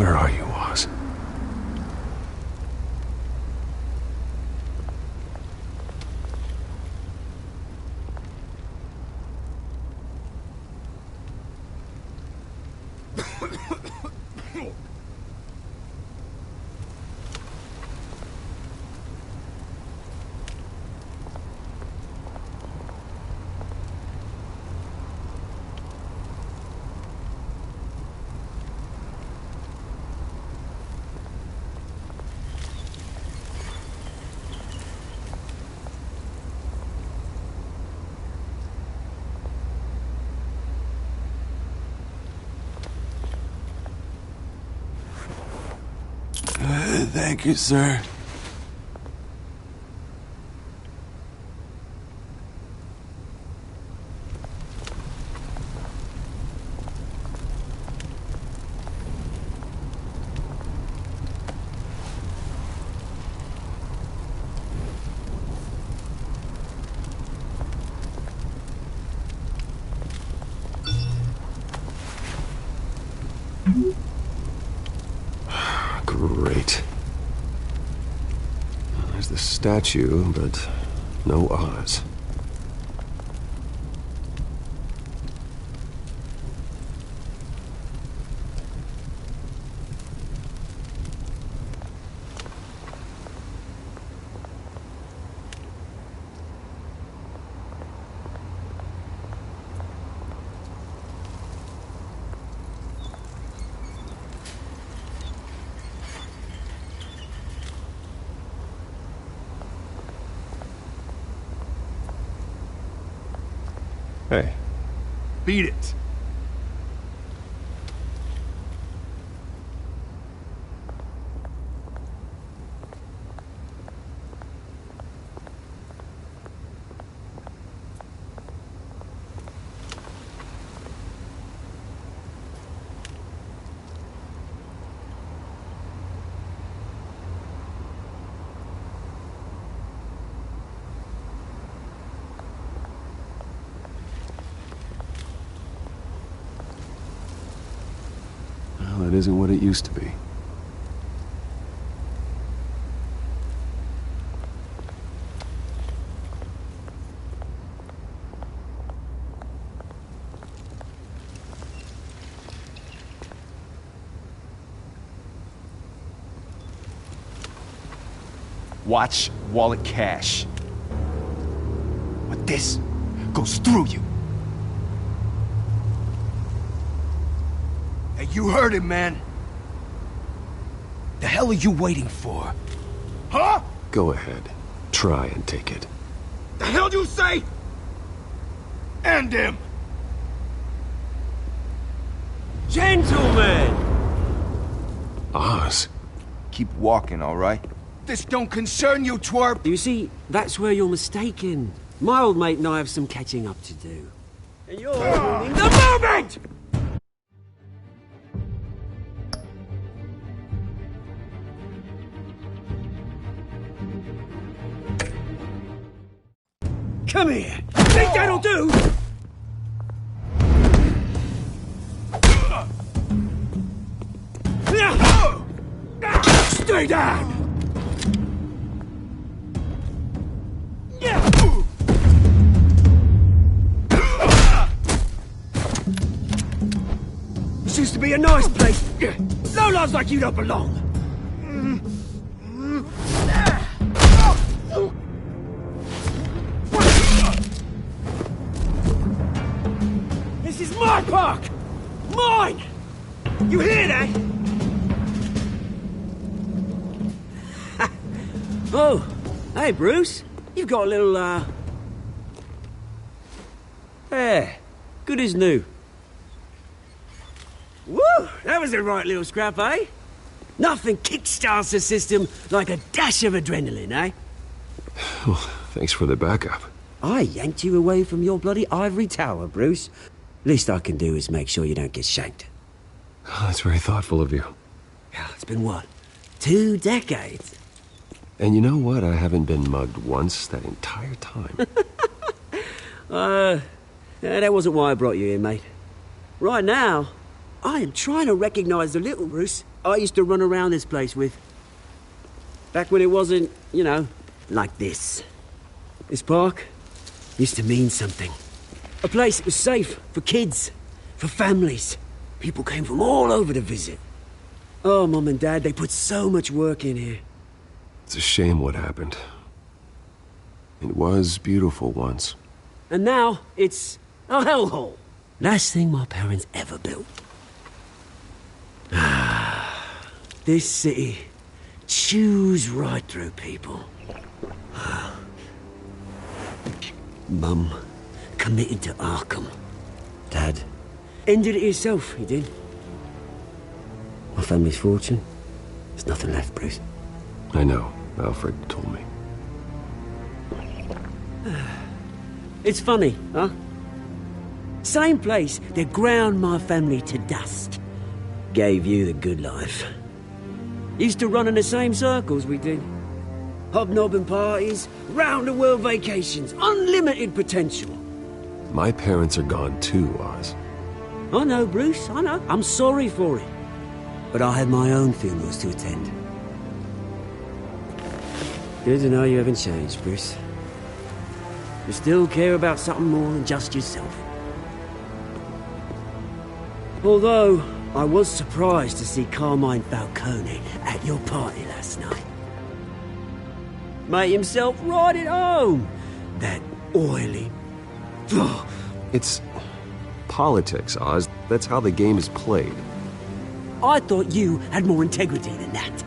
Where are you, Oz? Thank you, sir. Great. There's the statue, but no Oz. Hey. Beat it. Well, it isn't what it used to be. Watch wallet cash. But this goes through you. Hey, you heard it, man. The hell are you waiting for? Huh? Go ahead. Try and take it. The hell do you say? End him! Gentlemen! Oz? Keep walking, all right? This don't concern you, twerp! You see, that's where you're mistaken. My old mate and I have some catching up to do. And you're ruining the moment! Come here! Think that'll do? Stay down! This used to be a nice place. Lowlifes like you don't belong. This is my park! Mine! You hear that? Oh, hey Bruce. You've got a little, Yeah, good as new. Woo! That was a right little scrap, eh? Nothing kickstarts the system like a dash of adrenaline, eh? Well, thanks for the backup. I yanked you away from your bloody ivory tower, Bruce. Least I can do is make sure you don't get shanked. Oh, that's very thoughtful of you. Yeah, it's been what? 2 decades? And you know what? I haven't been mugged once that entire time. That wasn't why I brought you here, mate. Right now, I am trying to recognize the little Bruce I used to run around this place with. Back when it wasn't, you know, like this. This park used to mean something. A place that was safe for kids, for families. People came from all over to visit. Oh, Mum and Dad, they put so much work in here. It's a shame what happened. It was beautiful once. And now, it's a hellhole. Last thing my parents ever built. This city chews right through people. Mum committed to Arkham. Dad ended it himself, he did. My family's fortune, there's nothing left, Bruce. I know. Alfred told me. It's funny, huh? Same place that ground my family to dust. Gave you the good life. Used to run in the same circles we did. Hobnobbing parties, round-the-world vacations, unlimited potential. My parents are gone too, Oz. I know, Bruce, I know. I'm sorry for it. But I had my own funerals to attend. Good to know you haven't changed, Bruce. You still care about something more than just yourself. Although, I was surprised to see Carmine Falcone at your party last night. Made himself right at home. That oily... Oh. It's politics, Oz. That's how the game is played. I thought you had more integrity than that.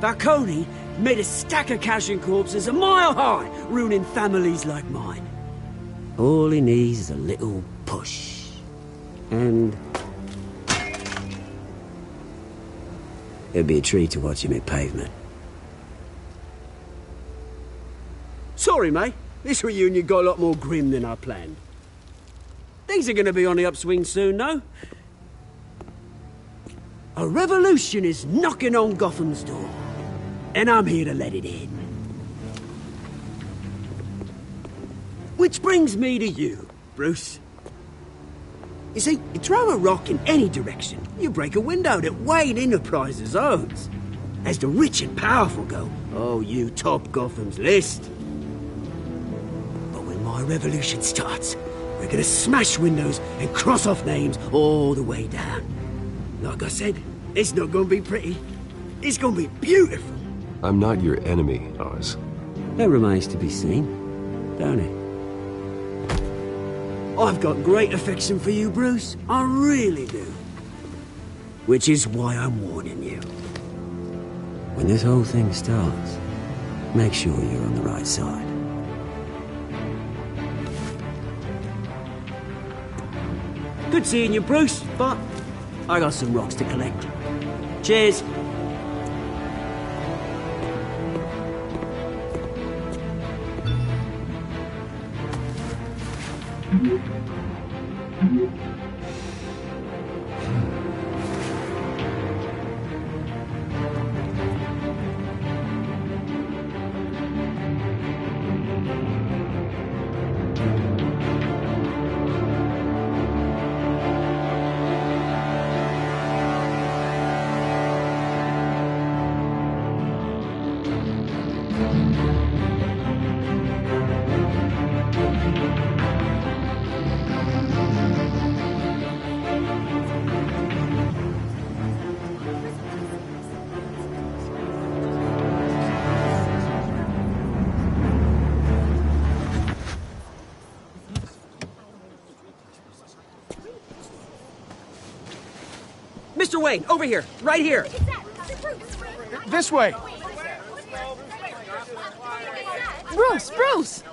Falcone made a stack of cash and corpses a mile high, ruining families like mine. All he needs is a little push. And... it'd be a treat to watch him hit pavement. Sorry, mate. This reunion got a lot more grim than I planned. Things are gonna be on the upswing soon, though. A revolution is knocking on Gotham's door. And I'm here to let it in. Which brings me to you, Bruce. You see, you throw a rock in any direction, you break a window that Wayne Enterprises owns. As the rich and powerful go, oh, you top Gotham's list. But when my revolution starts, we're gonna smash windows and cross off names all the way down. Like I said, it's not gonna be pretty. It's gonna be beautiful. I'm not your enemy, Oz. That remains to be seen, don't it? I've got great affection for you, Bruce. I really do. Which is why I'm warning you. When this whole thing starts, make sure you're on the right side. Good seeing you, Bruce, but I got some rocks to collect. Cheers. Mr. Wayne, over here, right here. This way. Bruce, Bruce!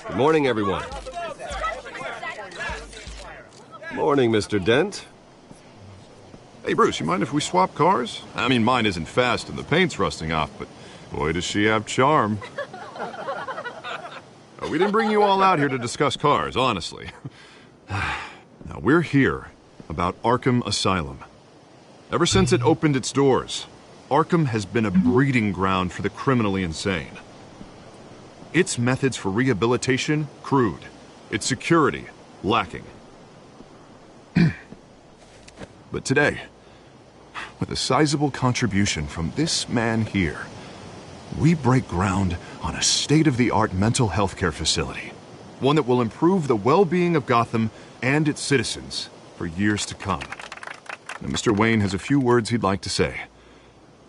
Good morning, everyone. Morning, Mr. Dent. Hey, Bruce, you mind if we swap cars? I mean, mine isn't fast and the paint's rusting off, but boy, does she have charm. We didn't bring you all out here to discuss cars, honestly. Now, we're here about Arkham Asylum. Ever since it opened its doors, Arkham has been a breeding ground for the criminally insane. Its methods for rehabilitation, crude. Its security, lacking. But today, with a sizable contribution from this man here, we break ground on a state-of-the-art mental health care facility. One that will improve the well-being of Gotham and its citizens for years to come. Now, Mr. Wayne has a few words he'd like to say.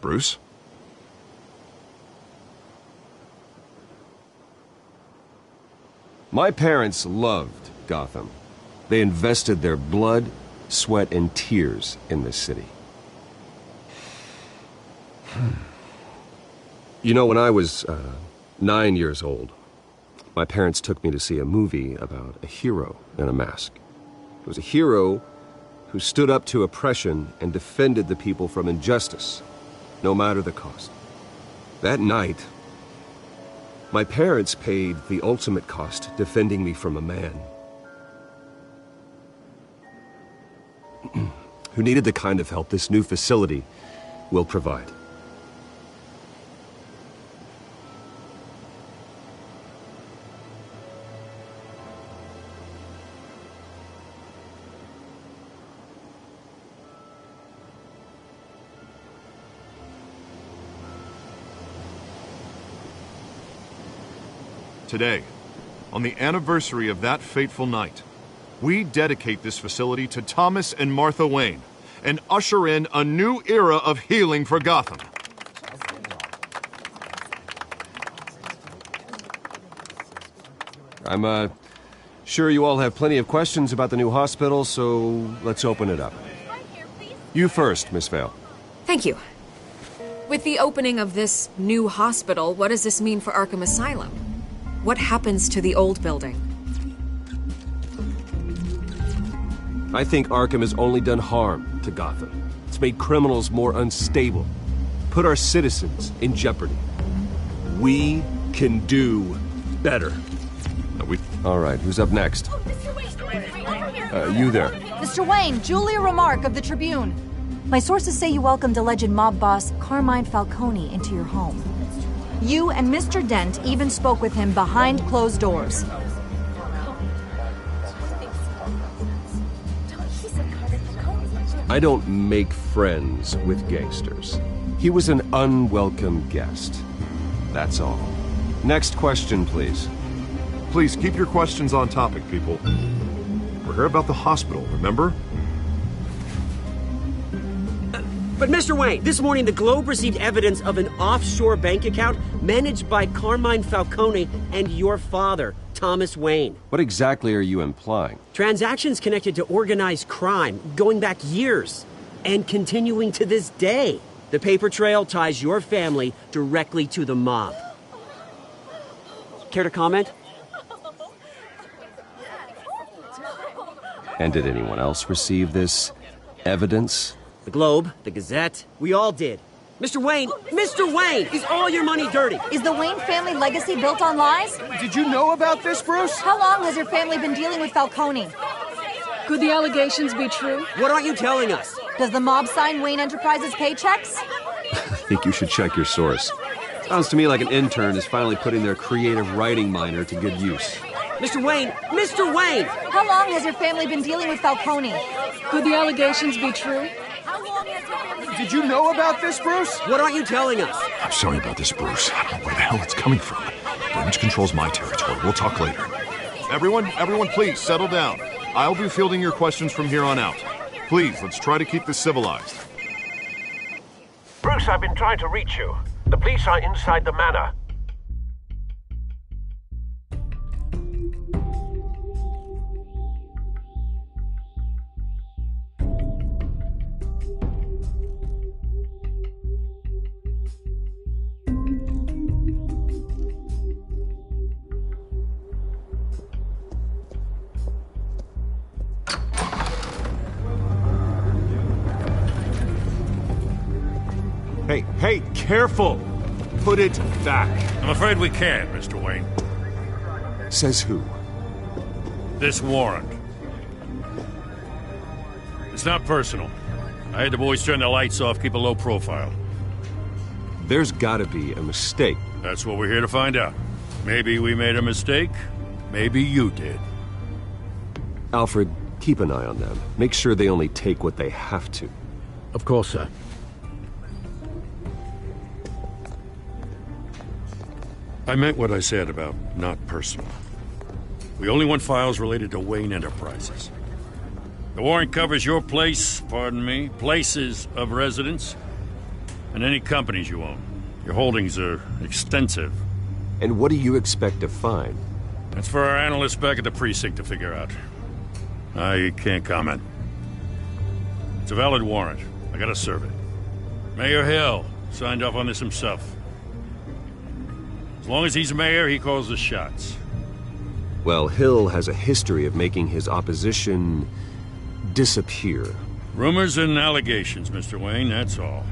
Bruce? My parents loved Gotham. They invested their blood, sweat, and tears in this city. You know, when I was 9 years old, my parents took me to see a movie about a hero in a mask. It was a hero who stood up to oppression and defended the people from injustice, no matter the cost. That night, my parents paid the ultimate cost defending me from a man who needed the kind of help this new facility will provide. Today, on the anniversary of that fateful night, we dedicate this facility to Thomas and Martha Wayne and usher in a new era of healing for Gotham. I'm sure you all have plenty of questions about the new hospital, so let's open it up. You first, Miss Vale. Thank you. With the opening of this new hospital, what does this mean for Arkham Asylum? What happens to the old building? I think Arkham has only done harm to Gotham. It's made criminals more unstable, put our citizens in jeopardy. We can do better. All right, who's up next? You there. Mr. Wayne, Julia Remark of the Tribune. My sources say you welcomed alleged mob boss Carmine Falcone into your home. You and Mr. Dent even spoke with him behind closed doors. I don't make friends with gangsters. He was an unwelcome guest. That's all. Next question, please. Please keep your questions on topic, people. We're here about the hospital, remember? But Mr. Wayne, this morning the Globe received evidence of an offshore bank account managed by Carmine Falcone and your father, Thomas Wayne. What exactly are you implying? Transactions connected to organized crime going back years and continuing to this day. The paper trail ties your family directly to the mob. Care to comment? And did anyone else receive this evidence? The Globe, the Gazette, we all did. Mr. Wayne, is all your money dirty? Is the Wayne family legacy built on lies? Did you know about this, Bruce? How long has your family been dealing with Falcone? Could the allegations be true? What aren't you telling us? Does the mob sign Wayne Enterprises paychecks? I think you should check your source. Sounds to me like an intern is finally putting their creative writing minor to good use. Mr. Wayne! How long has your family been dealing with Falcone? Could the allegations be true? Did you know about this, Bruce? What aren't you telling us? I'm sorry about this, Bruce. I don't know where the hell it's coming from. Damage control's my territory. We'll talk later. Everyone, please settle down. I'll be fielding your questions from here on out. Please, let's try to keep this civilized. Bruce, I've been trying to reach you. The police are inside the manor. Hey, careful! Put it back. I'm afraid we can't, Mr. Wayne. Says who? This warrant. It's not personal. I had the boys turn the lights off, keep a low profile. There's gotta be a mistake. That's what we're here to find out. Maybe we made a mistake. Maybe you did. Alfred, keep an eye on them. Make sure they only take what they have to. Of course, sir. I meant what I said about not personal. We only want files related to Wayne Enterprises. The warrant covers your place, pardon me, places of residence, and any companies you own. Your holdings are extensive. And what do you expect to find? That's for our analysts back at the precinct to figure out. I can't comment. It's a valid warrant. I gotta serve it. Mayor Hill signed off on this himself. As long as he's mayor, he calls the shots. Well, Hill has a history of making his opposition disappear. Rumors and allegations, Mr. Wayne, that's all.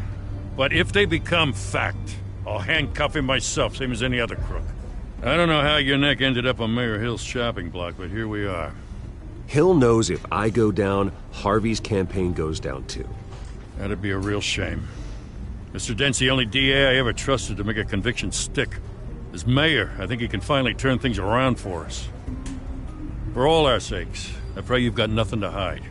But if they become fact, I'll handcuff him myself, same as any other crook. I don't know how your neck ended up on Mayor Hill's chopping block, but here we are. Hill knows if I go down, Harvey's campaign goes down too. That'd be a real shame. Mr. Dent's the only DA I ever trusted to make a conviction stick. As mayor, I think he can finally turn things around for us. For all our sakes, I pray you've got nothing to hide.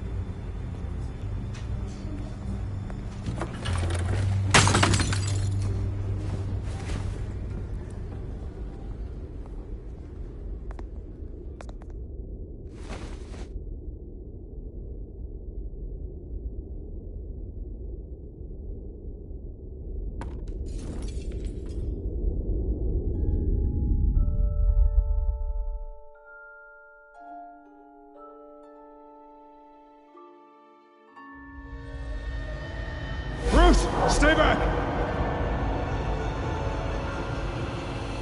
Stay back!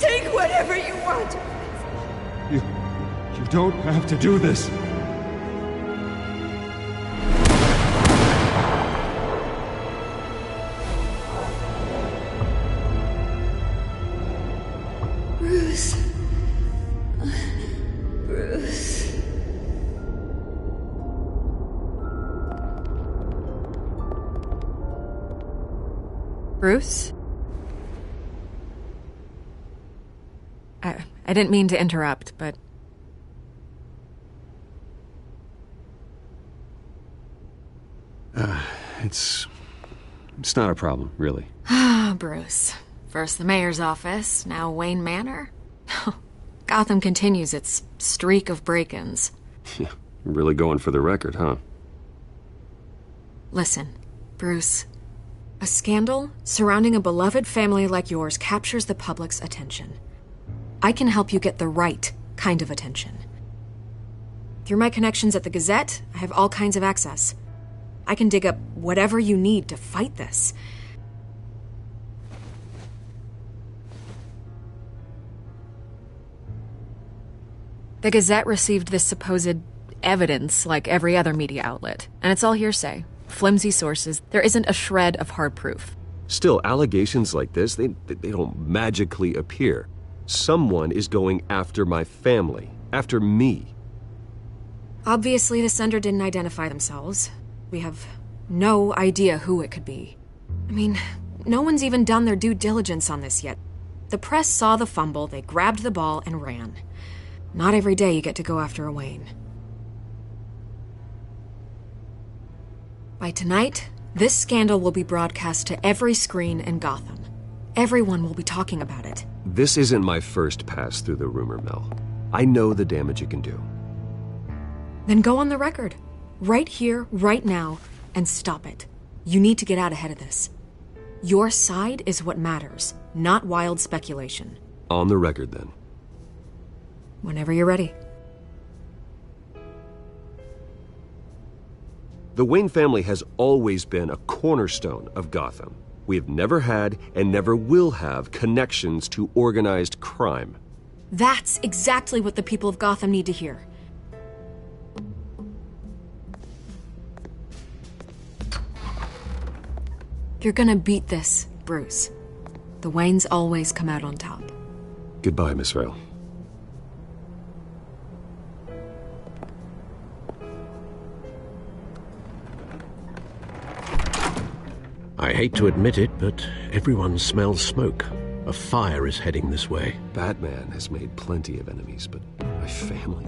Take whatever you want! You don't have to do this. Bruce. Bruce. Bruce? I didn't mean to interrupt, but... It's not a problem, really. Ah, Bruce. First the mayor's office, now Wayne Manor. Gotham continues its streak of break-ins. Yeah, really going for the record, huh? Listen, Bruce. A scandal surrounding a beloved family like yours captures the public's attention. I can help you get the right kind of attention. Through my connections at the Gazette, I have all kinds of access. I can dig up whatever you need to fight this. The Gazette received this supposed evidence like every other media outlet, and it's all hearsay. Flimsy sources. There isn't a shred of hard proof. Still, allegations like this, they don't magically appear. Someone is going after my family, after me. Obviously, the sender didn't identify themselves. We have no idea who it could be. I mean, no one's even done their due diligence on this yet. The press saw the fumble, they grabbed the ball and ran. Not every day you get to go after a Wayne. By tonight, this scandal will be broadcast to every screen in Gotham. Everyone will be talking about it. This isn't my first pass through the rumor mill. I know the damage it can do. Then go on the record. Right here, right now, and stop it. You need to get out ahead of this. Your side is what matters, not wild speculation. On the record, then. Whenever you're ready. The Wayne family has always been a cornerstone of Gotham. We have never had and never will have connections to organized crime. That's exactly what the people of Gotham need to hear. You're gonna beat this, Bruce. The Waynes always come out on top. Goodbye, Miss Vale. I hate to admit it, but everyone smells smoke. A fire is heading this way. Batman has made plenty of enemies, but my family...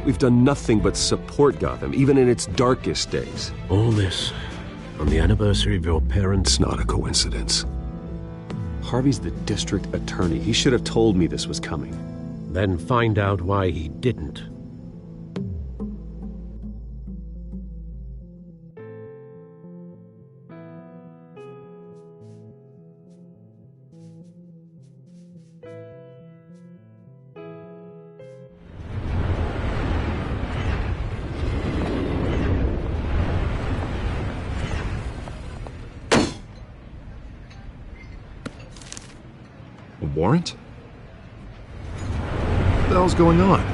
We've done nothing but support Gotham, even in its darkest days. All this on the anniversary of your parents'... It's not a coincidence. Harvey's the district attorney. He should have told me this was coming. Then find out why he didn't. A warrant? What the hell's going on?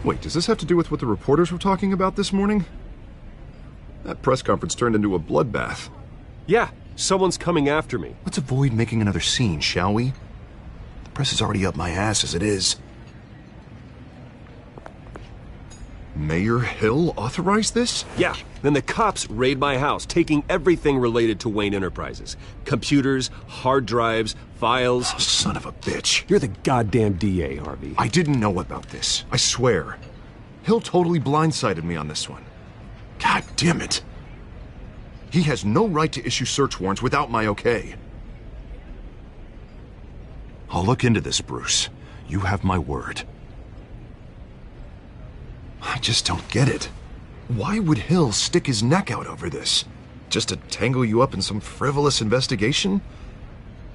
Wait, does this have to do with what the reporters were talking about this morning? That press conference turned into a bloodbath. Yeah, someone's coming after me. Let's avoid making another scene, shall we? The press is already up my ass as it is. Mayor Hill authorized this? Yeah, then the cops raid my house, taking everything related to Wayne Enterprises. Computers, hard drives, files. Oh, son of a bitch. You're the goddamn DA, Harvey. I didn't know about this. I swear. Hill totally blindsided me on this one. God damn it. He has no right to issue search warrants without my okay. I'll look into this, Bruce. You have my word. I just don't get it. Why would Hill stick his neck out over this? Just to tangle you up in some frivolous investigation?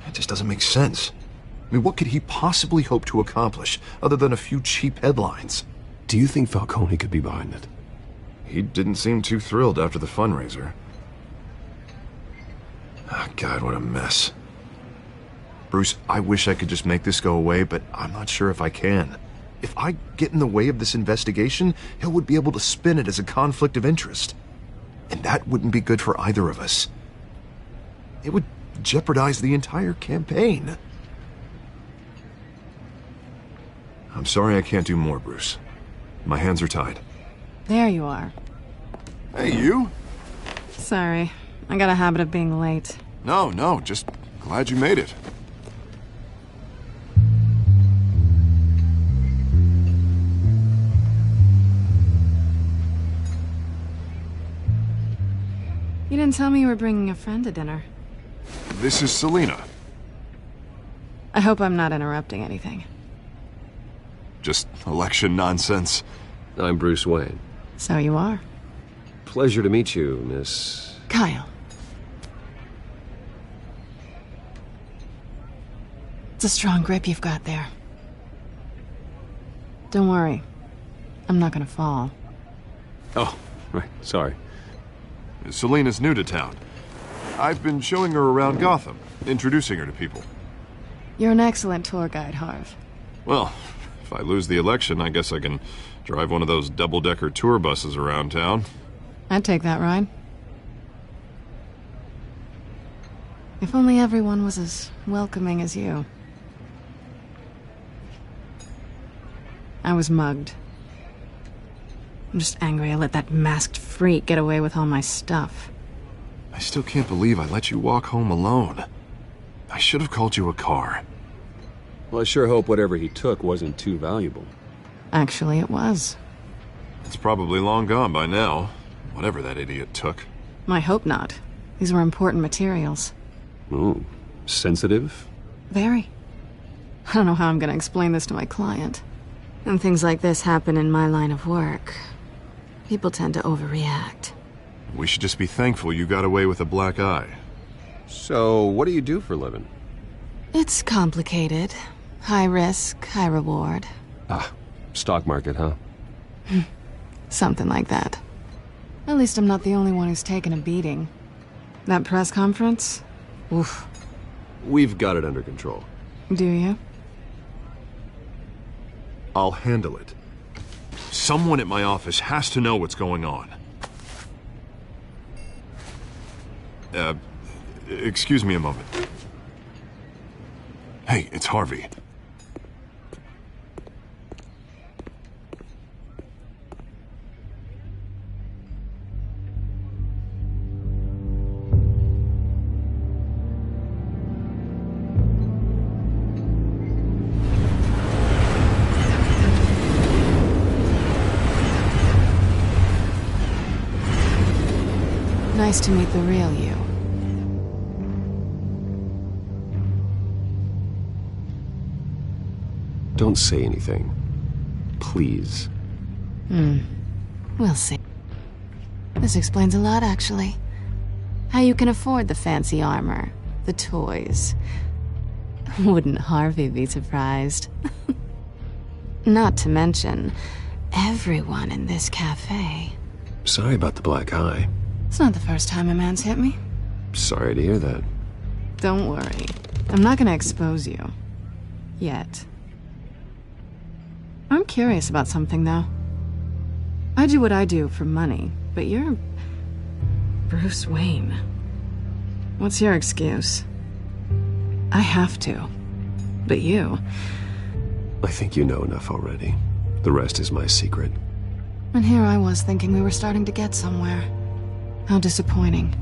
It just doesn't make sense. I mean, what could he possibly hope to accomplish other than a few cheap headlines? Do you think Falcone could be behind it? He didn't seem too thrilled after the fundraiser. Oh, God, what a mess. Bruce, I wish I could just make this go away, but I'm not sure if I can. If I get in the way of this investigation, Hill would be able to spin it as a conflict of interest. And that wouldn't be good for either of us. It would jeopardize the entire campaign. I'm sorry I can't do more, Bruce. My hands are tied. There you are. Hey, you? Sorry. I got a habit of being late. No, just glad you made it. You didn't tell me you were bringing a friend to dinner. This is Selina. I hope I'm not interrupting anything. Just election nonsense. I'm Bruce Wayne. So you are. Pleasure to meet you, Miss... Kyle. It's a strong grip you've got there. Don't worry. I'm not gonna fall. Oh, right, sorry. Selina's new to town. I've been showing her around Gotham, introducing her to people. You're an excellent tour guide, Harv. Well, if I lose the election, I guess I can drive one of those double-decker tour buses around town. I'd take that ride. If only everyone was as welcoming as you. I was mugged. I'm just angry I let that masked freak get away with all my stuff. I still can't believe I let you walk home alone. I should have called you a car. Well, I sure hope whatever he took wasn't too valuable. Actually, it was. It's probably long gone by now, whatever that idiot took. I hope not. These were important materials. Ooh, sensitive? Very. I don't know how I'm gonna explain this to my client. When things like this happen in my line of work, people tend to overreact. We should just be thankful you got away with a black eye. So, what do you do for a living? It's complicated. High risk, high reward. Ah, stock market, huh? Something like that. At least I'm not the only one who's taken a beating. That press conference? Oof. We've got it under control. Do you? I'll handle it. Someone at my office has to know what's going on. Excuse me a moment. Hey, it's Harvey. nice to meet the real you. Don't say anything. Please. We'll see. This explains a lot, actually. How you can afford the fancy armor, the toys. Wouldn't Harvey be surprised? Not to mention, everyone in this cafe. Sorry about the black eye. It's not the first time a man's hit me. Sorry to hear that. Don't worry. I'm not gonna expose you. Yet. I'm curious about something, though. I do what I do for money, but you're... Bruce Wayne. What's your excuse? I have to. But you... I think you know enough already. The rest is my secret. And here I was thinking we were starting to get somewhere. How disappointing.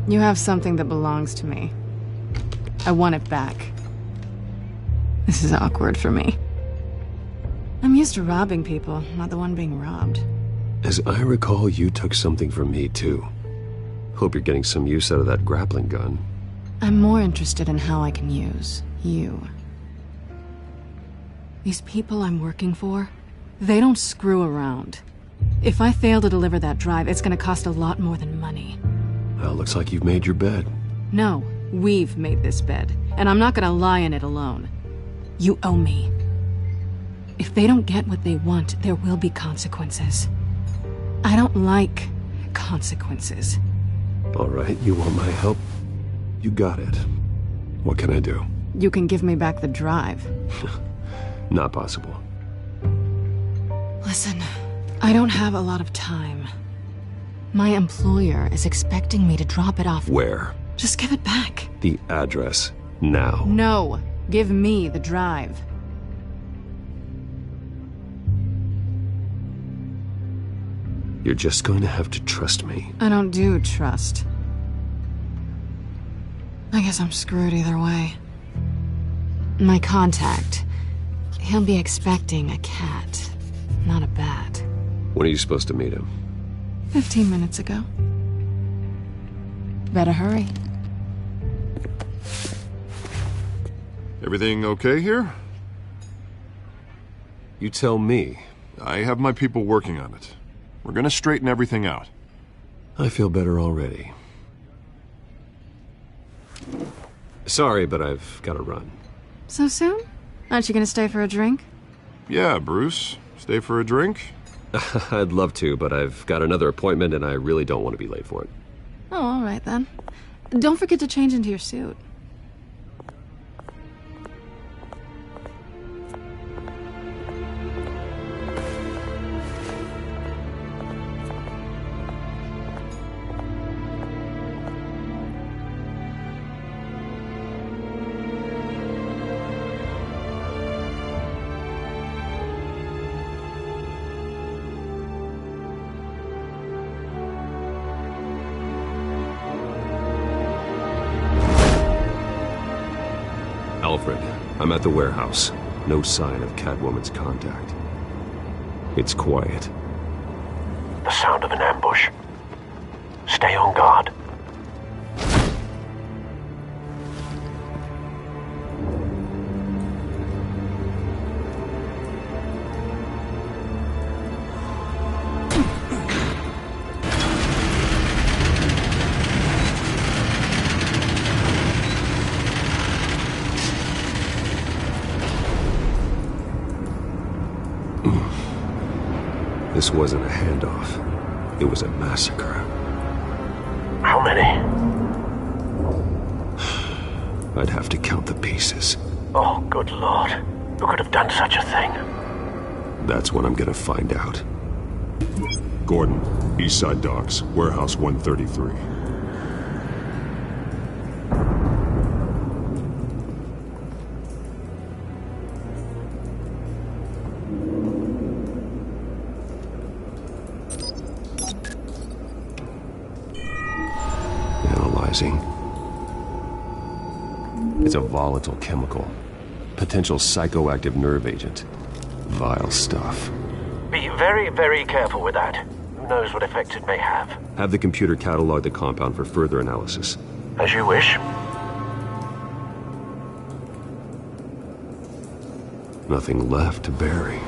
You have something that belongs to me. I want it back. This is awkward for me. I'm used to robbing people, not the one being robbed. As I recall, you took something from me, too. Hope you're getting some use out of that grappling gun. I'm more interested in how I can use you. These people I'm working for, they don't screw around. If I fail to deliver that drive, it's gonna cost a lot more than money. Well, looks like you've made your bed. No, we've made this bed, and I'm not gonna lie in it alone. You owe me. If they don't get what they want, there will be consequences. I don't like consequences. All right, you want my help? You got it. What can I do? You can give me back the drive. Not possible. Listen, I don't have a lot of time. My employer is expecting me to drop it off. Where? Just give it back. The address. Now. No. Give me the drive. You're just going to have to trust me. I don't do trust. I guess I'm screwed either way. My contact. He'll be expecting a cat, not a bat. When are you supposed to meet him? 15 minutes ago. Better hurry. Everything okay here? You tell me. I have my people working on it. We're gonna straighten everything out. I feel better already. Sorry, but I've got to run. So soon? Aren't you gonna stay for a drink? Yeah, Bruce. Stay for a drink? I'd love to, but I've got another appointment and I really don't want to be late for it. Oh, all right then. Don't forget to change into your suit. Alfred, I'm at the warehouse. No sign of Catwoman's contact. It's quiet. The sound of an ambush. Stay on guard. This wasn't a handoff. It was a massacre. How many? I'd have to count the pieces. Oh, good Lord. Who could have done such a thing? That's what I'm gonna find out. Gordon, Eastside Docks, Warehouse 133. Analyzing. It's a volatile chemical. Potential psychoactive nerve agent. Vile stuff. Be very, very careful with that. Who knows what effects it may have. Have the computer catalog the compound for further analysis. As you wish. Nothing left to bury.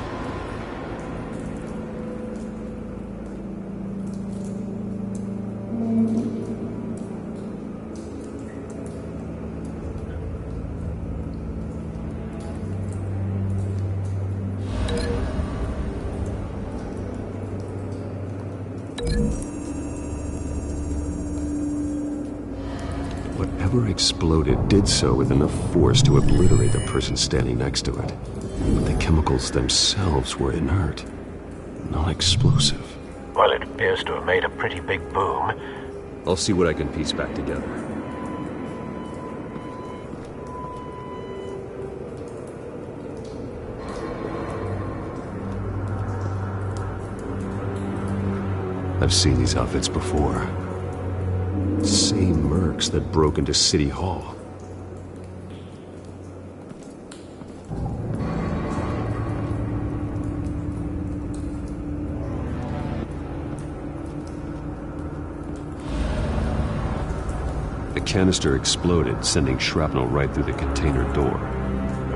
Whatever exploded did so with enough force to obliterate the person standing next to it. But the chemicals themselves were inert, not explosive. Well, it appears to have made a pretty big boom. I'll see what I can piece back together. I've seen these outfits before. Same mercs that broke into City Hall. The canister exploded, sending shrapnel right through the container door.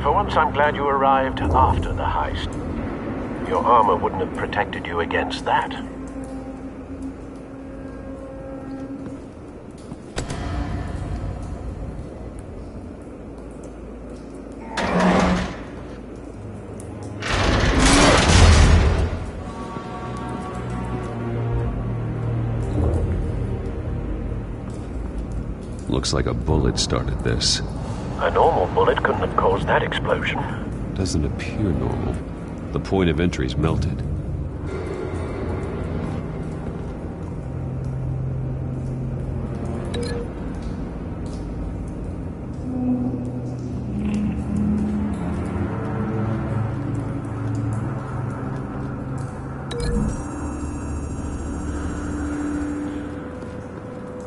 For once, I'm glad you arrived after the heist. Your armor wouldn't have protected you against that. Looks like a bullet started this. A normal bullet couldn't have caused that explosion. Doesn't appear normal. The point of entry's melted.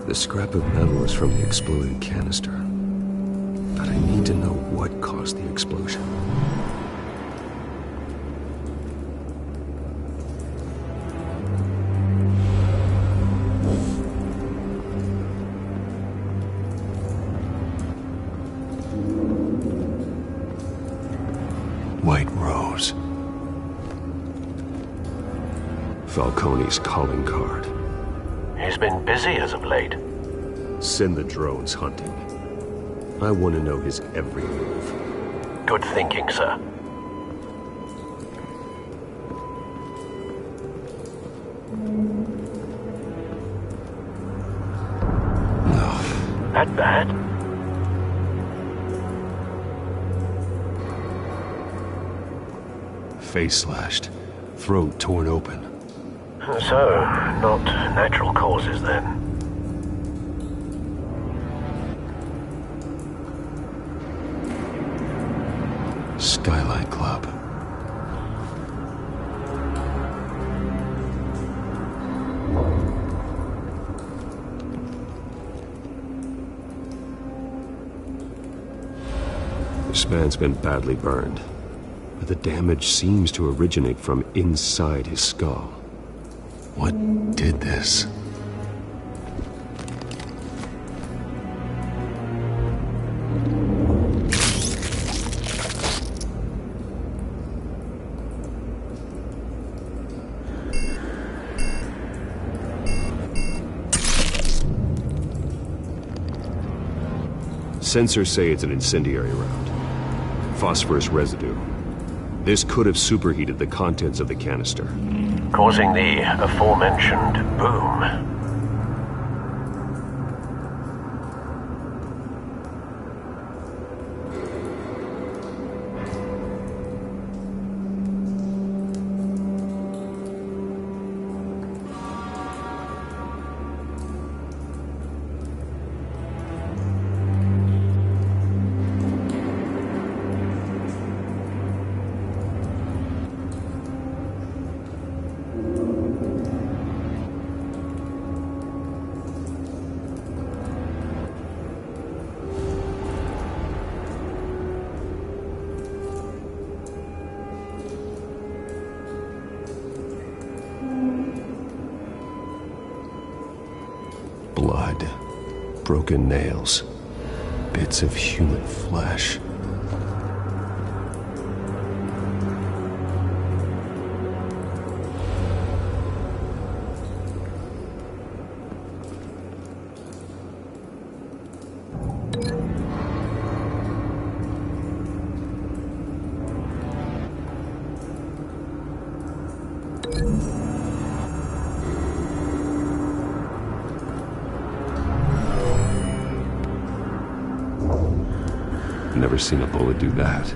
The scrap of metal is from the exploded canister. But I need to know what caused the explosion. White Rose. Falcone's calling card. He's been busy as of late. Send the drones hunting. I want to know his every move. Good thinking, sir. No. That bad? Face slashed. Throat torn open. So, not natural causes then. Skylight Club. This man's been badly burned, but the damage seems to originate from inside his skull. What did this? Sensors say it's an incendiary round. Phosphorus residue. This could have superheated the contents of the canister, causing the aforementioned boom. Blood, broken nails, bits of human flesh. Never seen a bullet do that.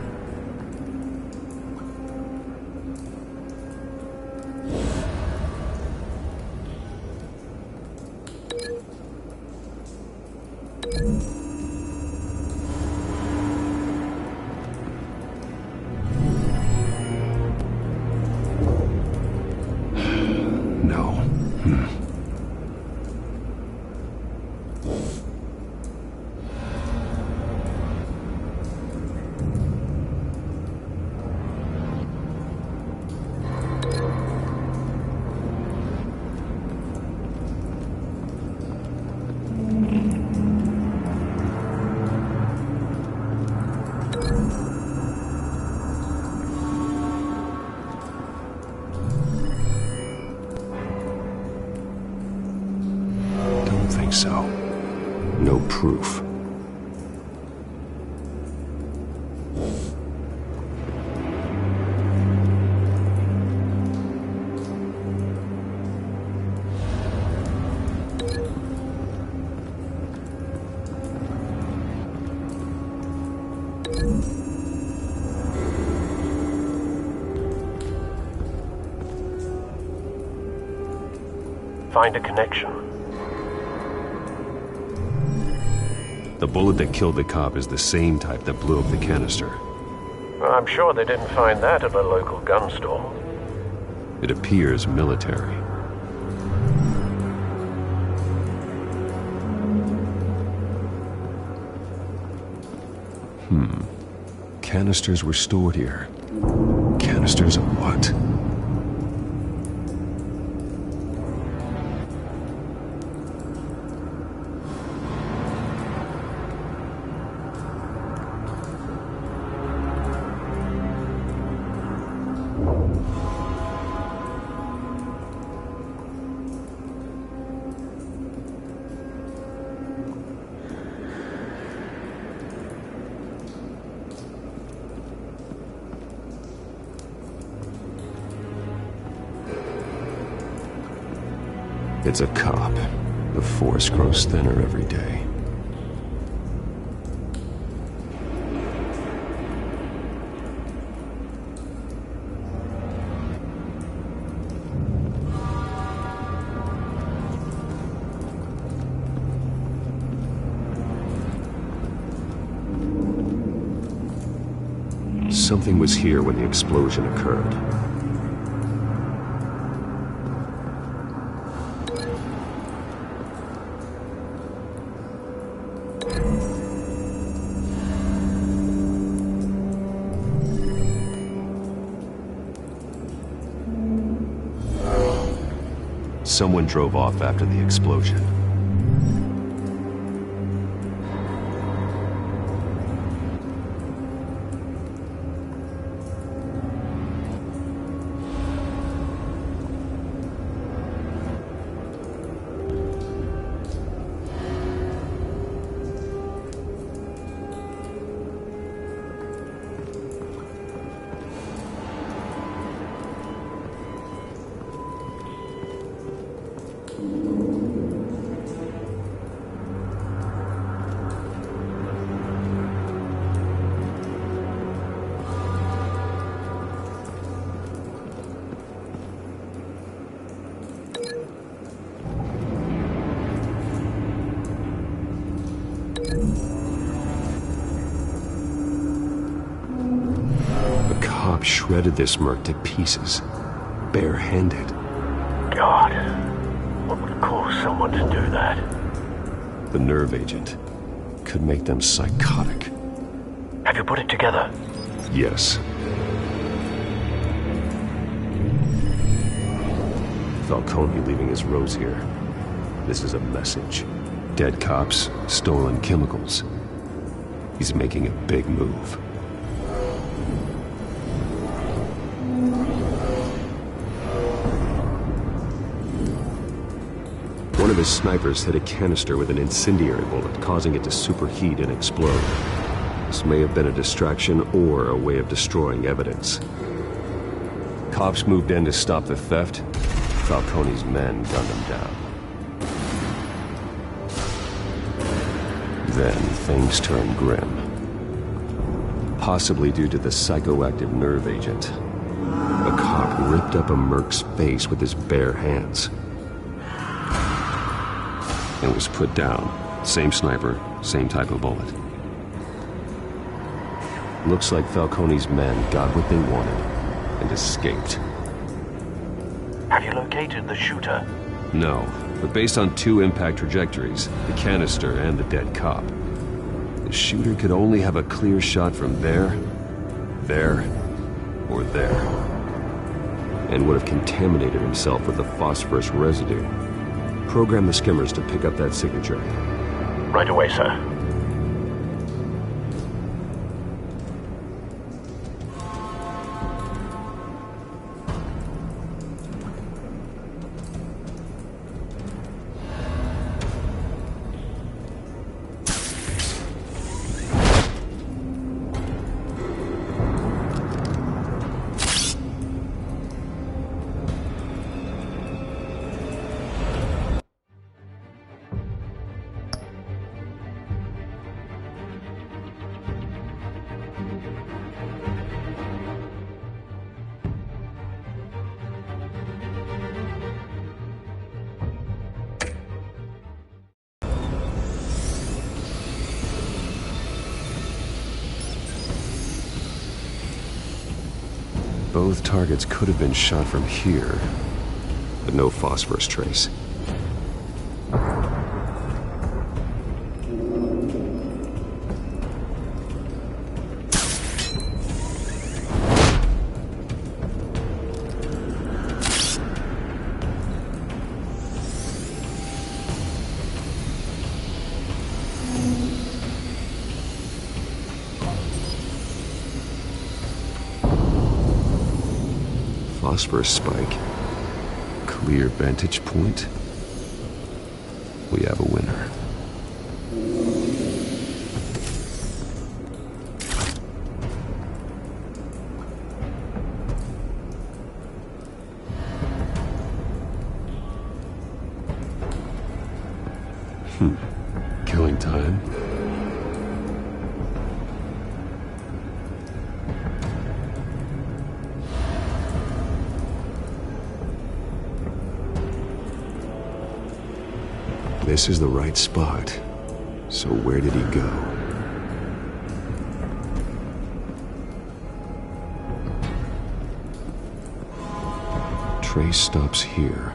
No. Don't think so. No proof. Find a connection. The bullet that killed the cop is the same type that blew up the canister. Well, I'm sure they didn't find that at a local gun store. It appears military. Canisters were stored here. Canisters of what? It's a cop. The force grows thinner every day. Something was here when the explosion occurred. Someone drove off after the explosion. Shredded this merc to pieces, barehanded. God, what would cause someone to do that? The nerve agent could make them psychotic. Have you put it together? Yes. Falcone leaving his rose here. This is a message. Dead cops, stolen chemicals. He's making a big move. One of his snipers hit a canister with an incendiary bullet, causing it to superheat and explode. This may have been a distraction or a way of destroying evidence. Cops moved in to stop the theft. Falcone's men gunned him down. Then things turned grim. Possibly due to the psychoactive nerve agent. A cop ripped up a merc's face with his bare hands. And was put down. Same sniper, same type of bullet. Looks like Falcone's men got what they wanted and escaped. Have you located the shooter? No, but based on 2 impact trajectories, the canister and the dead cop, the shooter could only have a clear shot from there, or there, and would have contaminated himself with the phosphorus residue. Program the skimmers to pick up that signature. Right away, sir. Both targets could have been shot from here, but no phosphorus trace. Phosphorus spike. Clear vantage point. We have a winner. Killing time. This is the right spot. So where did he go? Trace stops here.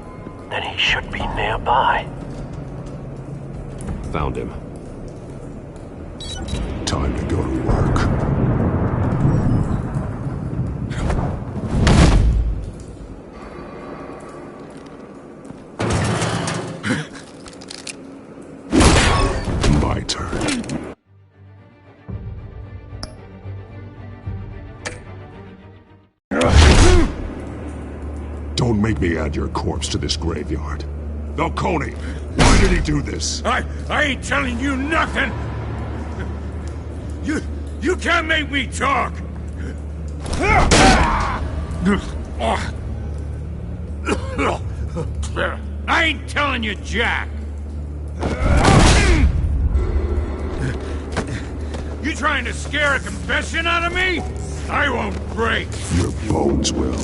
Then he should be nearby. Found him. Time to go to work. My turn. Don't make me add your corpse to this graveyard. Falcone, why did he do this? I ain't telling you nothing! You can't make me talk! I ain't telling you jack! You trying to scare a confession out of me? I won't break! Your bones will.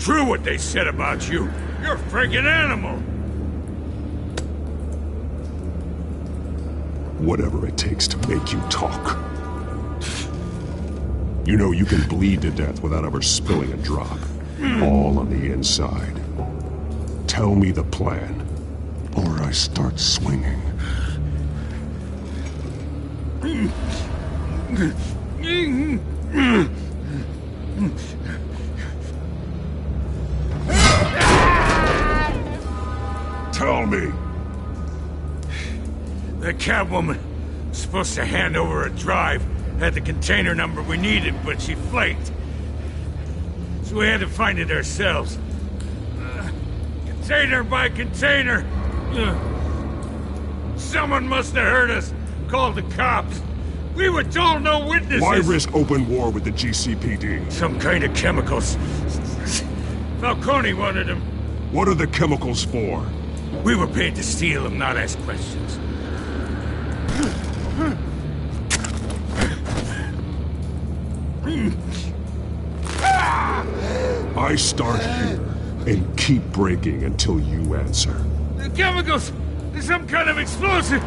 true what they said about you. You're a friggin' animal. Whatever it takes to make you talk. You know you can bleed to death without ever spilling a drop. All on the inside. Tell me the plan, or I start swinging. Tell me. The Catwoman was supposed to hand over a drive. Had the container number we needed, but she flaked. So we had to find it ourselves. Container by container. Someone must have heard us. Called the cops. We were told no witnesses. Why risk open war with the GCPD? Some kind of chemicals. Falcone wanted them. What are the chemicals for? We were paid to steal them, not ask questions. I start here and keep breaking until you answer. The chemicals! There's some kind of explosive!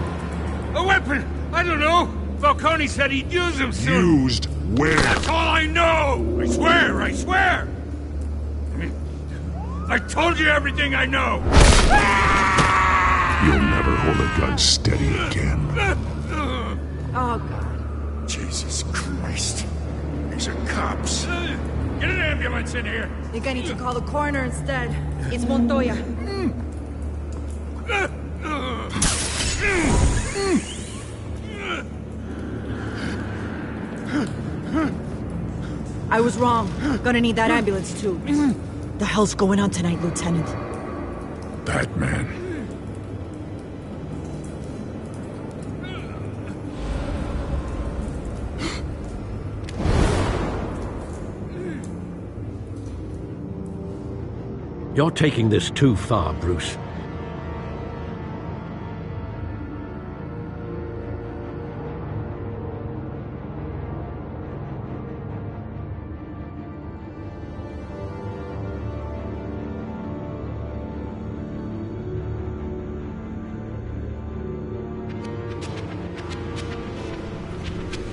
A weapon! I don't know! Falcone said he'd use them soon! Used where? That's all I know! I swear! I swear! I told you everything I know! You'll never hold a gun steady again. Oh, God. Jesus Christ. These are cops. Get an ambulance in here! I think I need to call the coroner instead. It's Montoya. I was wrong. Gonna need that ambulance, too. The hell's going on tonight, Lieutenant? Batman. You're taking this too far, Bruce.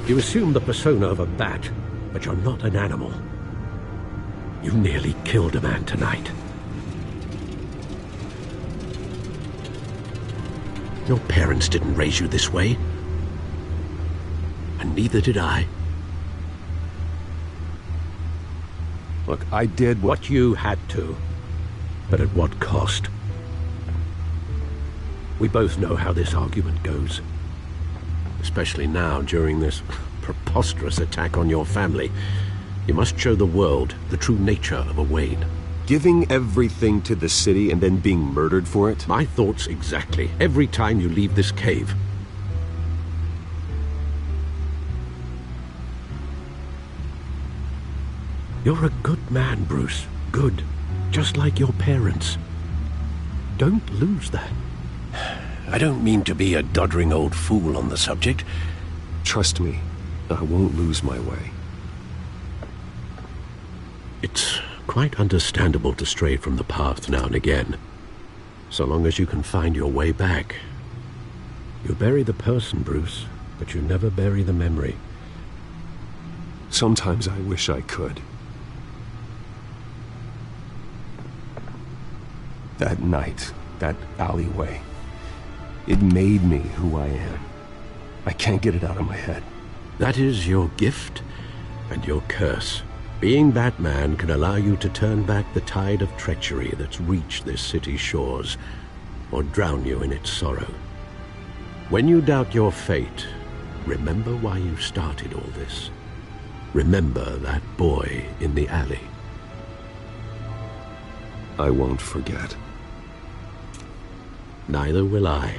You assume the persona of a bat, but you're not an animal. You nearly killed a man tonight. Your parents didn't raise you this way. And neither did I. Look, I did what you had to. But at what cost? We both know how this argument goes. Especially now, during this preposterous attack on your family. You must show the world the true nature of a Wayne. Giving everything to the city and then being murdered for it? My thoughts exactly. Every time you leave this cave. You're a good man, Bruce. Good. Just like your parents. Don't lose that. I don't mean to be a doddering old fool on the subject. Trust me, I won't lose my way. It's quite understandable to stray from the path now and again. So long as you can find your way back. You bury the person, Bruce, but you never bury the memory. Sometimes I wish I could. That night, that alleyway, it made me who I am. I can't get it out of my head. That is your gift and your curse. Being Batman can allow you to turn back the tide of treachery that's reached this city's shores, or drown you in its sorrow. When you doubt your fate, remember why you started all this. Remember that boy in the alley. I won't forget. Neither will I.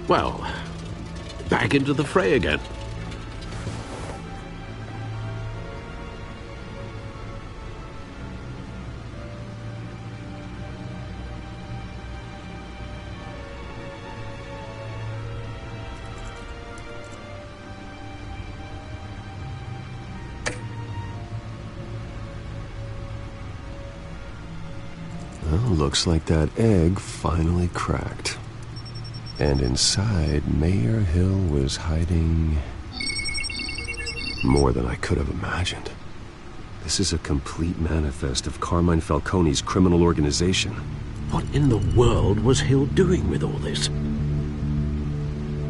Well, back into the fray again. Well, looks like that egg finally cracked. And inside, Mayor Hill was hiding more than I could have imagined. This is a complete manifest of Carmine Falcone's criminal organization. What in the world was Hill doing with all this?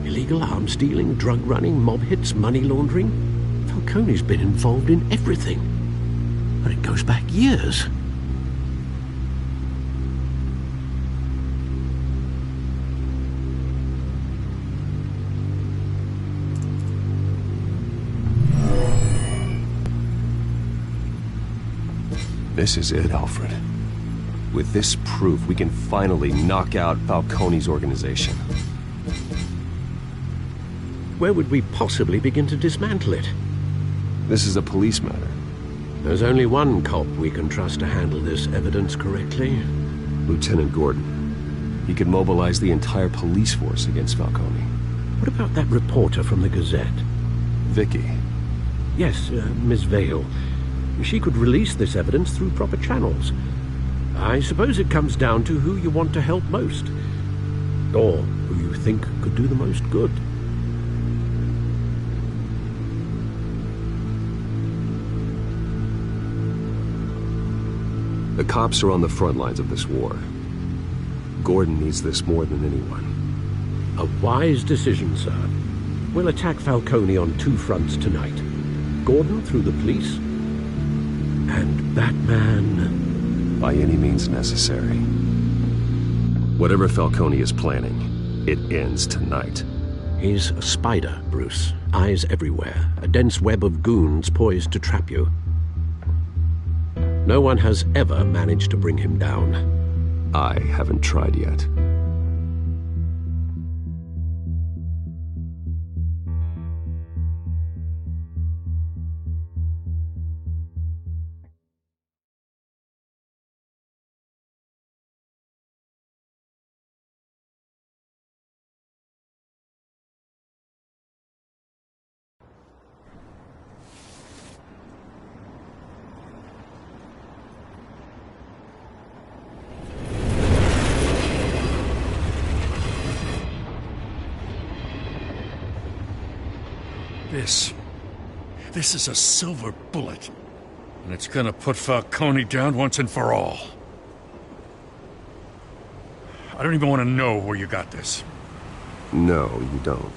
Illegal arms dealing, drug running, mob hits, money laundering? Falcone's been involved in everything. But it goes back years. This is it, Alfred. With this proof, we can finally knock out Falcone's organization. Where would we possibly begin to dismantle it? This is a police matter. There's only one cop we can trust to handle this evidence correctly. Lieutenant Gordon. He could mobilize the entire police force against Falcone. What about that reporter from the Gazette? Vicky. Yes, Miss Vale. She could release this evidence through proper channels. I suppose it comes down to who you want to help most. Or who you think could do the most good. The cops are on the front lines of this war. Gordon needs this more than anyone. A wise decision, sir. We'll attack Falcone on two fronts tonight. Gordon through the police, and Batman by any means necessary. Whatever Falcone is planning, it ends tonight. He's a spider, Bruce. Eyes everywhere. A dense web of goons poised to trap you. No one has ever managed to bring him down. I haven't tried yet. This is a silver bullet. And it's gonna put Falcone down once and for all. I don't even want to know where you got this. No, you don't.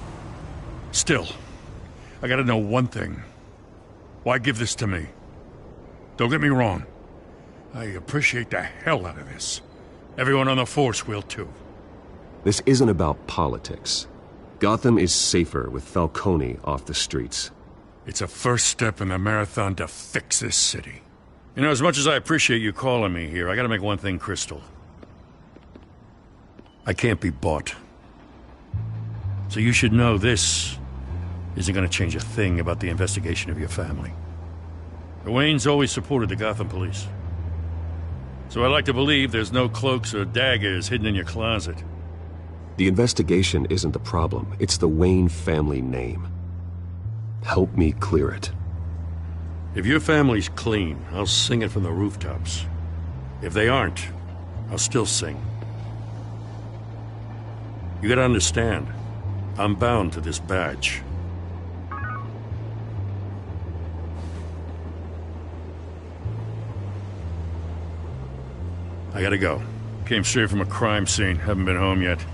Still, I gotta know one thing. Why give this to me? Don't get me wrong. I appreciate the hell out of this. Everyone on the force will too. This isn't about politics. Gotham is safer with Falcone off the streets. It's a first step in the marathon to fix this city. You know, as much as I appreciate you calling me here, I gotta make one thing crystal. I can't be bought. So you should know this isn't gonna change a thing about the investigation of your family. The Waynes always supported the Gotham police. So I like to believe there's no cloaks or daggers hidden in your closet. The investigation isn't the problem. It's the Wayne family name. Help me clear it. If your family's clean, I'll sing it from the rooftops. If they aren't, I'll still sing. You gotta understand, I'm bound to this badge. I gotta go. Came straight from a crime scene. Haven't been home yet.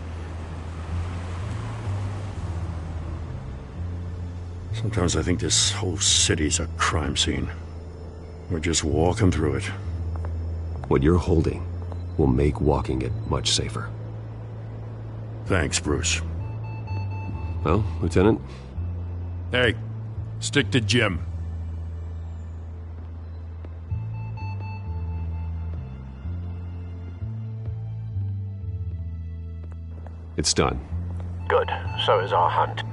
Sometimes I think this whole city's a crime scene. We're just walking through it. What you're holding will make walking it much safer. Thanks, Bruce. Well, Lieutenant? Hey, stick to Jim. It's done. Good. So is our hunt.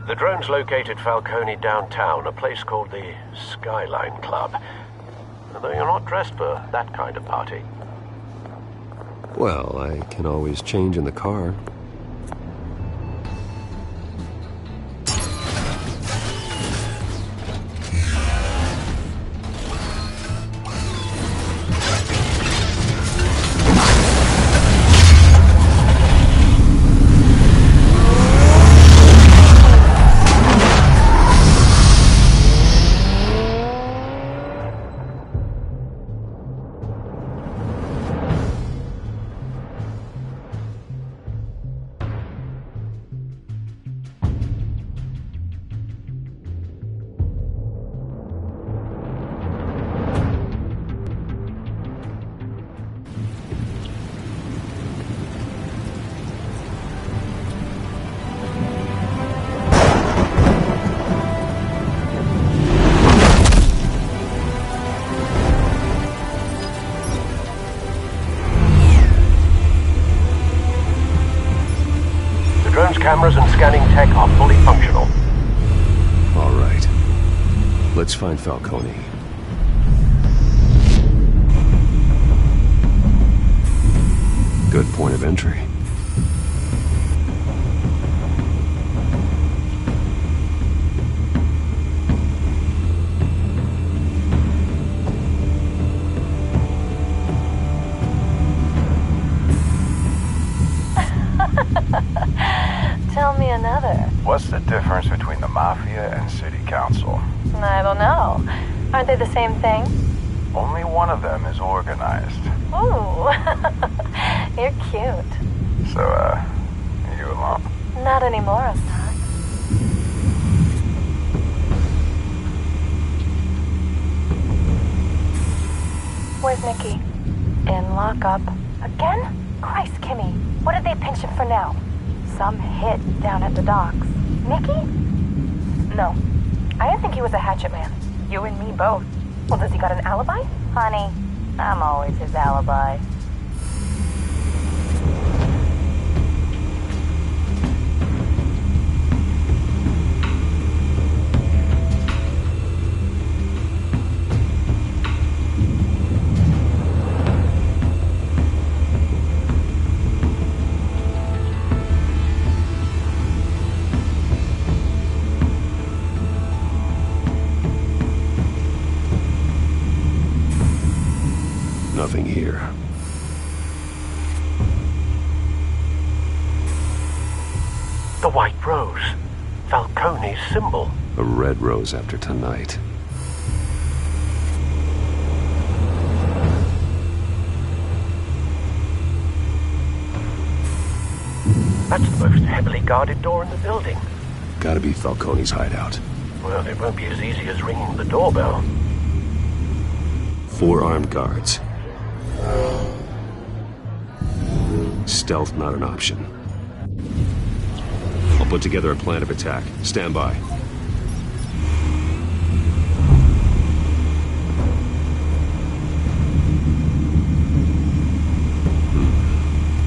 The drones located Falcone downtown, a place called the Skyline Club. Though you're not dressed for that kind of party. Well, I can always change in the car. cameras and scanning tech are fully functional. All right. Let's find Falcone. Good point of entry. Tell me another. What's the difference between the Mafia and City Council? I don't know. Aren't they the same thing? Only one of them is organized. Ooh. You're cute. So, you alone? Not anymore, I'm not. Where's Nicky? In lockup. Again? Christ, Kimmy. What did they pinch him for now? Some hit down at the docks. Nicky? No. I didn't think he was a hatchet man. You and me both. Well, does he got an alibi? Honey, I'm always his alibi. Nothing here. The white rose. Falcone's symbol. A red rose after tonight. That's the most heavily guarded door in the building. Gotta be Falcone's hideout. Well, it won't be as easy as ringing the doorbell. 4 armed guards. Stealth not an option. I'll put together a plan of attack. Stand by.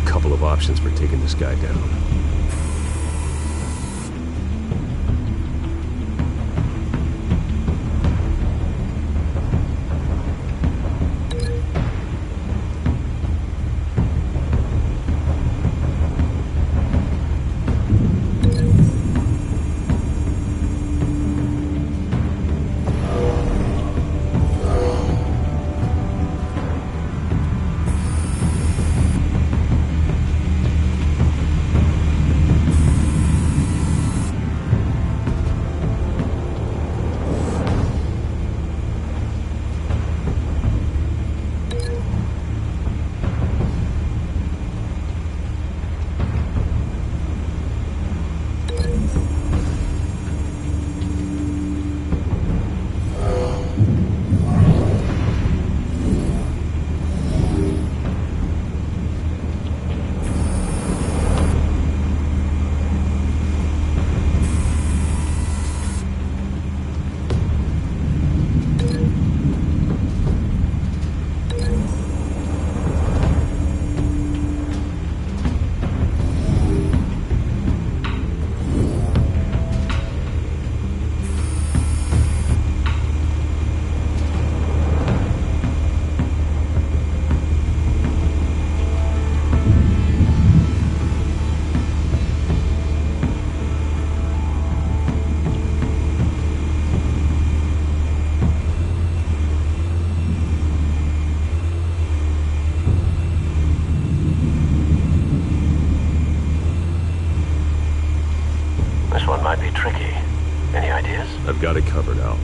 Couple of options for taking this guy down. This one might be tricky. Any ideas? I've got it covered, Al.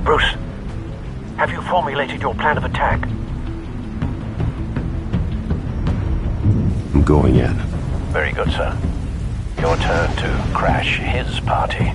Bruce, have you formulated your plan of attack? I'm going in. Very good, sir. Your turn to crash his party.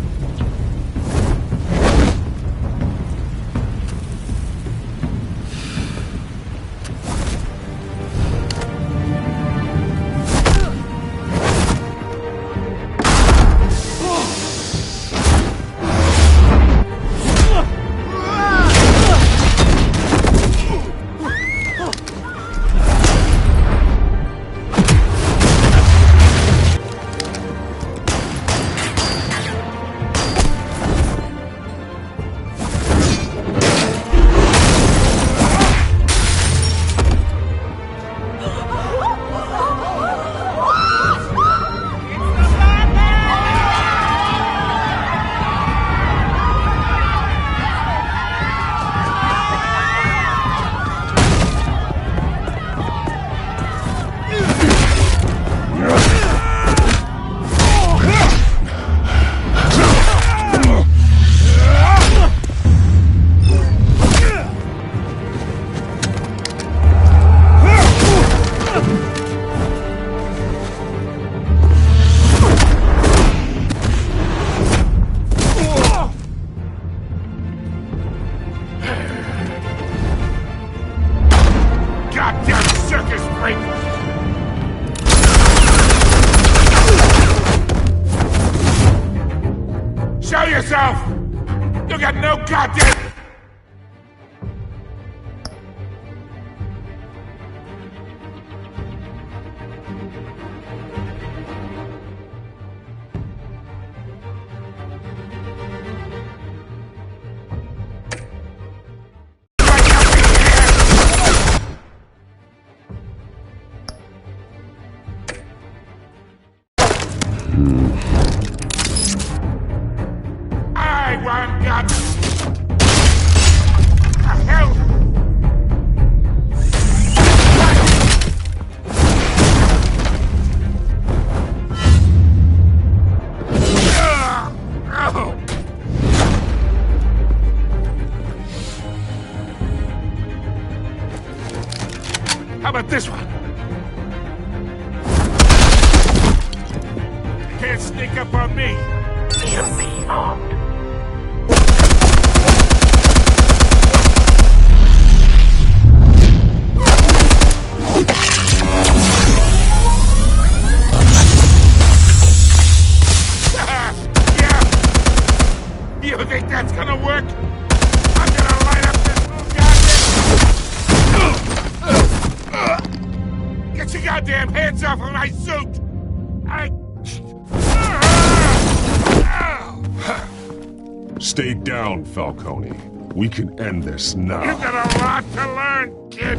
Show yourself! You got no goddamn... One got the hell. How about this one? Can't sneak up on me. EMP armed. You think that's gonna work? I'm gonna light up this little goddamn... Get your goddamn hands off of my suit! Stay down, Falcone. We can end this now. You got a lot to learn, kid!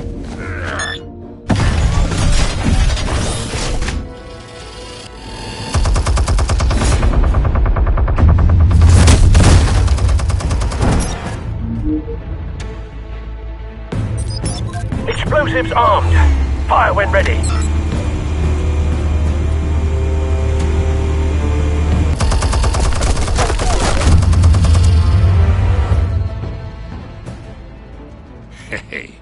Explosives armed. Fire when ready. Hey.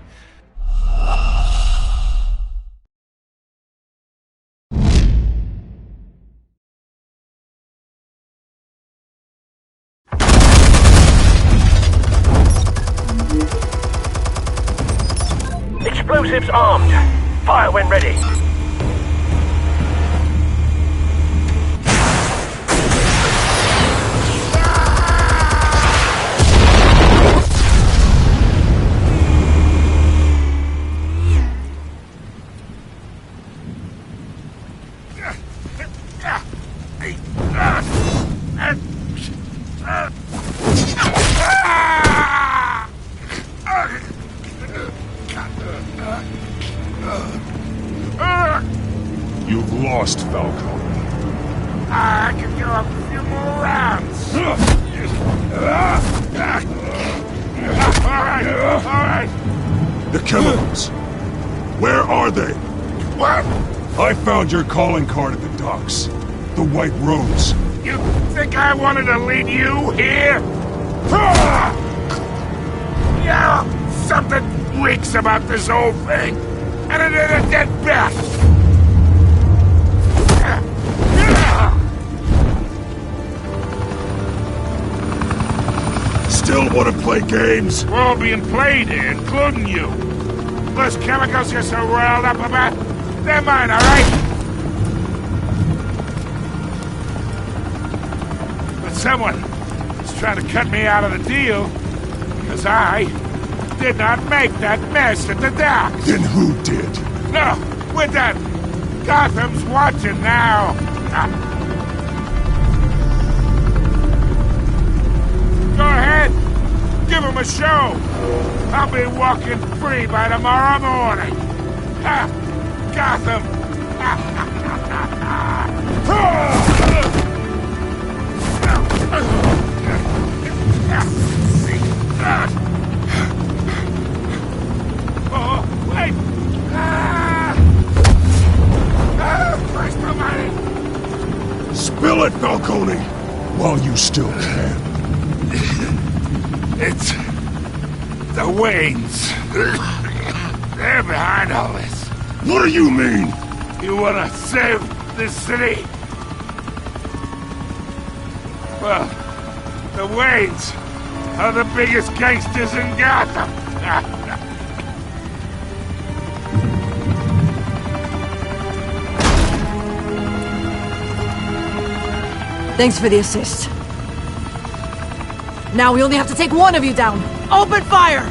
Explosives armed. Fire when ready. You've lost, Falcone. I can go a few more rounds. All right. The chemicals. Where are they? What? I found your calling card at the docks. The White Rose. You think I wanted to lead you here? thinks about this whole thing, and it is a dead bat. Still want to play games? We're all being played here, including you. Those chemicals you're so riled up about, they're mine, all right? But someone is trying to cut me out of the deal because I did not make that mess at the docks. Then who did? No, we're done. Gotham's watching now. Go ahead. Give him a show. I'll be walking free by tomorrow morning. Ha! Gotham! Oh, wait! Christ almighty! Spill it, Falcone, while you still can. It's the Waynes. They're behind all this. What do you mean? You wanna save this city? Well, the Waynes are the biggest gangsters in Gotham. Thanks for the assist. Now we only have to take one of you down. Open fire!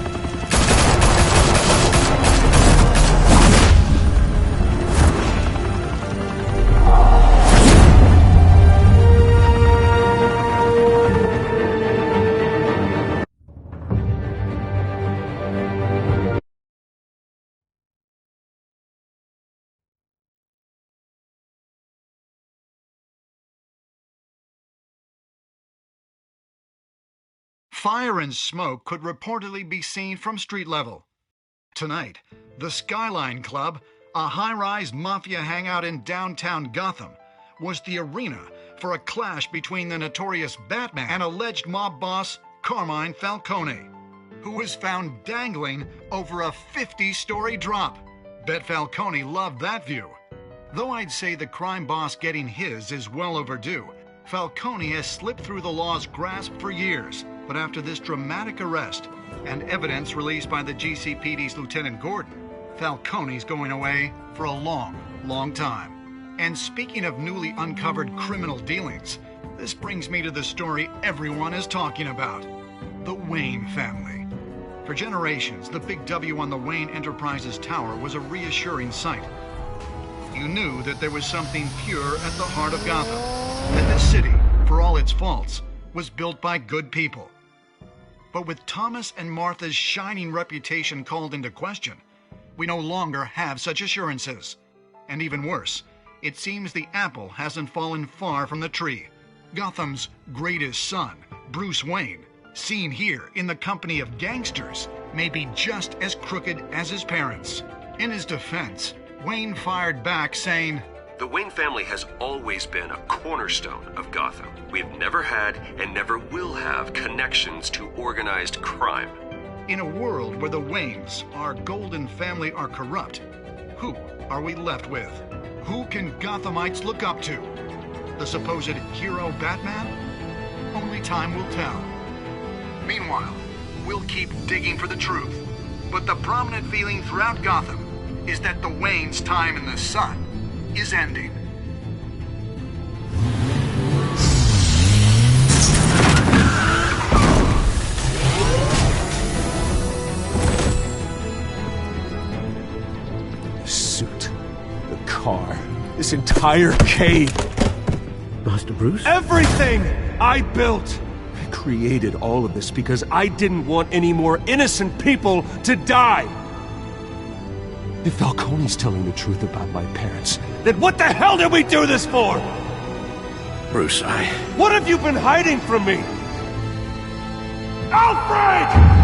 Fire and smoke could reportedly be seen from street level. Tonight, the Skyline Club, a high-rise mafia hangout in downtown Gotham, was the arena for a clash between the notorious Batman and alleged mob boss Carmine Falcone, who was found dangling over a 50-story drop. Bet Falcone loved that view. Though I'd say the crime boss getting his is well overdue, Falcone has slipped through the law's grasp for years. But after this dramatic arrest and evidence released by the GCPD's Lieutenant Gordon, Falcone's going away for a long, long time. And speaking of newly uncovered criminal dealings, this brings me to the story everyone is talking about: the Wayne family. For generations, the big W on the Wayne Enterprises Tower was a reassuring sight. You knew that there was something pure at the heart of Gotham, that this city, for all its faults, was built by good people. But with Thomas and Martha's shining reputation called into question, we no longer have such assurances. And even worse, it seems the apple hasn't fallen far from the tree. Gotham's greatest son, Bruce Wayne, seen here in the company of gangsters, may be just as crooked as his parents. In his defense, Wayne fired back saying, "The Wayne family has always been a cornerstone of Gotham. We've never had and never will have connections to organized crime." In a world where the Waynes, our golden family, are corrupt, who are we left with? Who can Gothamites look up to? The supposed hero Batman? Only time will tell. Meanwhile, we'll keep digging for the truth. But the prominent feeling throughout Gotham is that the Waynes' time in the sun is ending. The suit, the car, this entire cave. Master Bruce? Everything I built! I created all of this because I didn't want any more innocent people to die! If Falcone's telling the truth about my parents, then what the hell did we do this for? Bruce, What have you been hiding from me? Alfred!